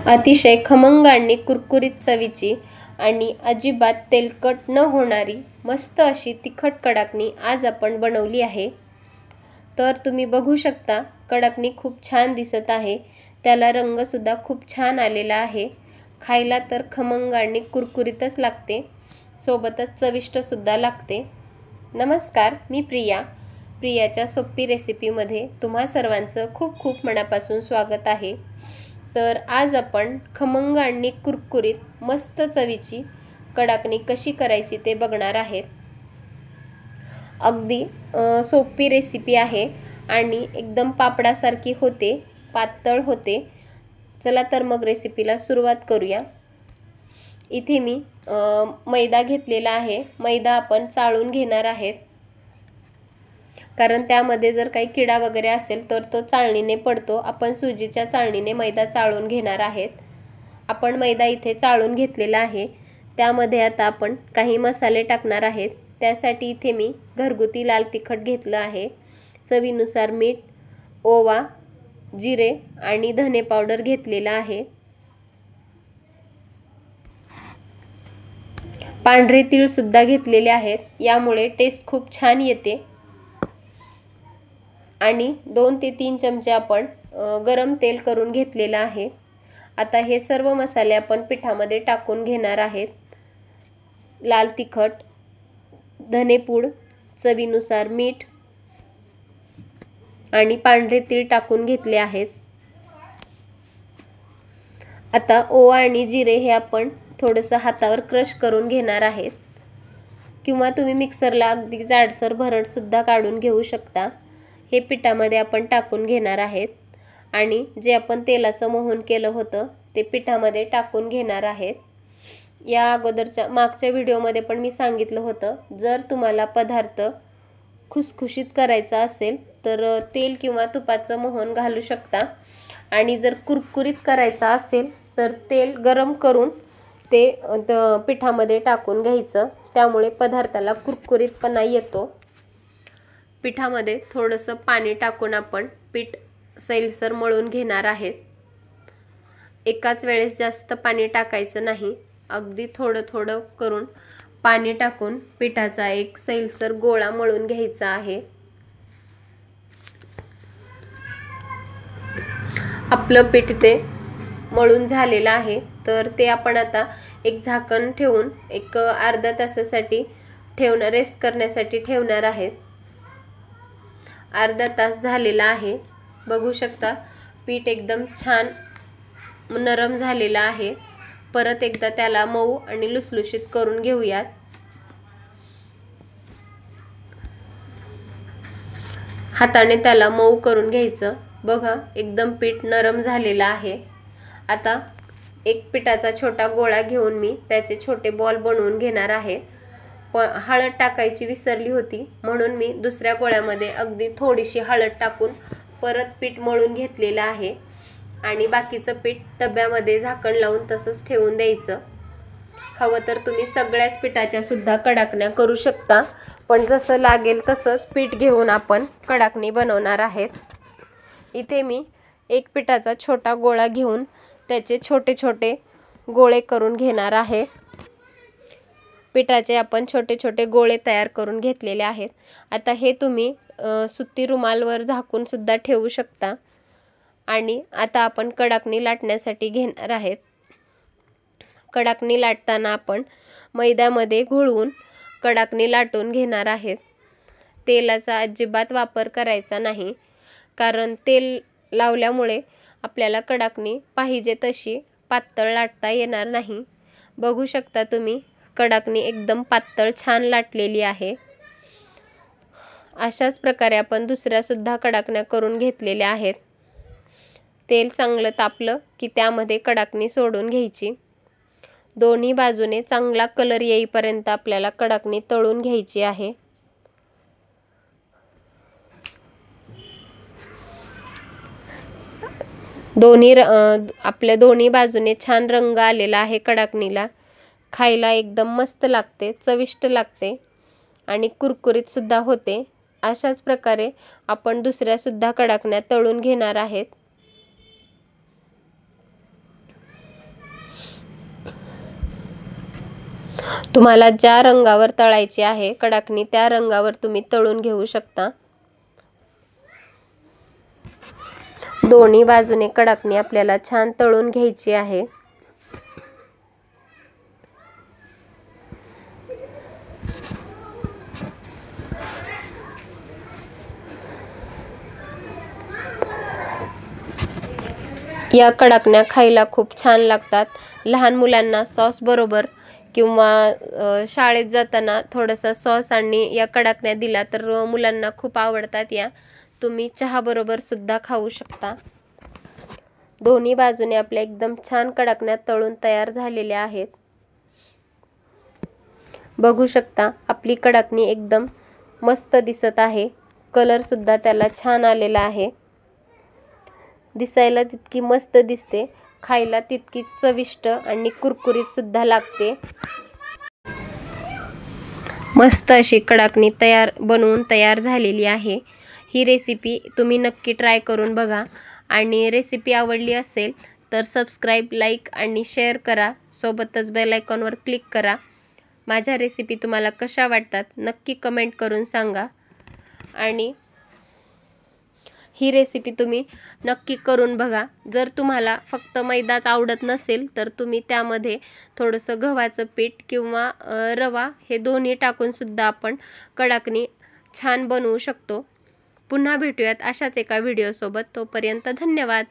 अतिशय खमंग आणि कुरकुरीत चवीची आणि अजिबात तेलकट न होणारी मस्त अशी तिखट कडाकणी आज आपण बनवली आहे। तर तुम्ही बघू शकता कडाकणी खूप छान दिसत आहे, त्याला रंग सुद्धा खूप छान आलेला आहे। खायला तर खमंग आणि कुरकुरीतच लागते, सोबतच चविष्ट सुद्धा लागते। नमस्कार, मी प्रियाच्या सोपी रेसिपीमध्ये तुम्हा सर्वांचं खूप खूप मनापासून स्वागत आहे। तर आज आपण खमंग आणि कुरकुरीत मस्त चवीची कडाकणी कशी करायची ते बघणार आहेत। अगदी सोपी रेसिपी आहे आणि एकदम पापडासारखी होते, पातळ होते। चला तर मग रेसिपीला सुरुवात करूया। इथे मी मैदा घेतलेला आहे। मैदा आपण चाळून घेणार आहेत, कारण त्यामध्ये जर काही किडा वगैरे असेल तर तो चाळणीने पडतो। आपण सुजीच्या चाळणीने मैदा चाळून घेणार आहेत। आपण मैदा इथे चाळून घेतलेला आहे। त्यामध्ये आता आपण काही मसाले टाकणार आहेत। त्यासाठी इथे मी घरगुती लाल तिखट घेतलं आहे, चवीनुसार मीठ, ओवा, जिरे आणि धने पावडर घेतलेला आहे। पांढरे तीळ सुद्धा घेतलेले आहेत, यामुळे टेस्ट खूप छान येते। आणि 2 ते 3 चमचे आपण गरम तेल करून घेतलेला आहे। आता हे सर्व मसाले आपण पिठामध्ये टाकून घेणार आहेत। लाल तिखट, धनेपूड, चवीनुसार मीठ आणि पांढरे तीळ टाकून घेतले आहेत। आता ओवा आणि जिरे हे आपण थोडंसं हातावर क्रश करून घेणार आहेत, किंवा तुम्ही मिक्सरला अगदी जाडसर भरड सुद्धा काढून घेऊ शकता। हे पिठामध्ये आपण टाकून घेणार आहेत आणि जे आपण तेलाचं मोहन केलं होतं ते पिठामध्ये टाकून घेणार आहेत। या अगोदरच्या मागच्या व्हिडिओमध्ये पण मी सांगितलं होतं, जर तुम्हाला पदार्थ खुसखुशीत करायचा असेल तर तेल किंवा तुपाचं मोहन घालू शकता, आणि जर कुरकुरीत करायचा असेल तर तेल गरम करून ते पिठामध्ये टाकून घ्यायचं, त्यामुळे पदार्थाला कुरकुरीतपणा येतो। पिठामध्ये थोडंसं पाणी टाकून आपण पीठ सैलसर मळून घेणार आहेत। एकाच वेळेस जास्त पाणी टाकायचं नाही, अगदी थोडं थोडं करून पाणी टाकून पिठाचा एक सैलसर गोळा मळून घ्यायचा आहे। आपलं पीठ ते मळून झालेलं आहे, तर ते आपण आता एक झाकण ठेवून एक अर्धा तासासाठी रेस्ट करण्यासाठी ठेवणार आहेत। अर्धा तास झालेला आहे, बघू शकता पीठ एकदम छान नरम झालेला आहे। परत एकदा त्याला मऊ आणि लुसलुशीत करून घेऊयात। हाताने त्याला मऊ करून घ्यायचं। बघा एकदम पीठ नरम झालेलं आहे। आता एक पिठाचा छोटा गोळा घेऊन मी त्याचे छोटे बॉल बनवून घेणार आहे। पण हळद टाकायची विसरली होती, म्हणून मी दुसऱ्या गोळ्यामध्ये अगदी थोडीशी हळद टाकून परत पीठ मळून घेतलेलं आहे, आणि बाकीचं पीठ डब्यामध्ये झाकण लावून तसंच ठेवून द्यायचं। हवं तर तुम्ही सगळ्याच पिठाच्या सुद्धा कडाकण्या करू शकता, पण जसं लागेल तसंच पीठ घेऊन आपण कडाकणी बनवणार आहेत। इथे मी एक पिठाचा छोटा गोळा घेऊन त्याचे छोटे छोटे गोळे करून घेणार आहे। पिठाचे आपण छोटे छोटे गोळे तयार करून घेतलेले आहेत। आता हे तुम्ही सुती रुमालवर झाकून सुद्धा ठेवू शकता। आणि आता आपण कडाकणी लाटण्यासाठी घेणार आहेत। कडाकणी लाटताना आपण मैद्यामध्ये घोळवून कडाकणी लाटून घेणार आहेत। तेलाचा अजिबात वापर करायचा नाही, कारण तेल लावल्यामुळे आपल्याला कडाकणी पाहिजे तशी पातळ लाटता येणार नाही। बघू शकता तुम्ही कडाकणी एकदम पातळ छान लाटलेली आहे। अशाच प्रकारे आपण दुसऱ्या सुद्धा कडाकण्या करून घेतलेल्या आहेत। तेल चांगलं तापलं की त्यामध्ये कडाकणी सोडून घ्यायची। दोन्ही बाजूने चांगला कलर येईपर्यंत आपल्याला कडाकणी तळून घ्यायची आहे। आपल्या दोन्ही बाजूने छान रंग आलेला आहे कडाकणीला। खायला एकदम मस्त लागते, चविष्ट लागते आणि कुरकुरीत सुद्धा होते। अशाच प्रकारे आपण दुसऱ्या सुद्धा कडाकण्या तळून घेणार आहेत। तुम्हाला ज्या रंगावर तळायची आहे कडाकणी त्या रंगावर तुम्ही तळून घेऊ शकता। दोन्ही बाजूने कडाकणी आपल्याला छान तळून घ्यायची आहे। या कडाकण्या खायला खूप छान लागतात। लहान मुलांना सॉस बरोबर किंवा शाळेत जाताना थोडासा सॉस आणि या कडाकण्या दिला तर मुलांना खूप आवडतात। या तुम्ही चहा बरोबर सुद्धा खाऊ शकता। दोन्ही बाजूने आपल्या एकदम छान कडाकण्या तळून तयार झालेल्या आहेत। बघू शकता आपली कडाकणी एकदम मस्त दिसत आहे। कलर सुद्धा त्याला छान आलेला आहे। दिसायला तितकी मस्त दिसते, खायला तितकीच चविष्ट आणि कुरकुरीत सुद्धा लागते। मस्त अशी कडाकणी बनवून तयार झालेली आहे। ही रेसिपी तुम्ही नक्की ट्राय करून बघा आणि रेसिपी आवडली असेल तर सबस्क्राईब, लाईक आणि शेअर करा। सोबतच बेल आयकॉनवर क्लिक करा। माझ्या रेसिपी तुम्हाला कशा वाटतात नक्की कमेंट करून सांगा आणि ही रेसिपी तुम्ही नक्की करून बघा। जर तुम्हाला फक्त मैदाच आवडत नसेल तर तुम्ही त्यामध्ये थोडंसं गव्हाचं पीठ किंवा रवा हे दोन्ही टाकून सुद्धा आपण कडाकणी छान बनवू शकतो। पुन्हा भेटूयात अशाच एका व्हिडिओसोबत। तोपर्यंत धन्यवाद।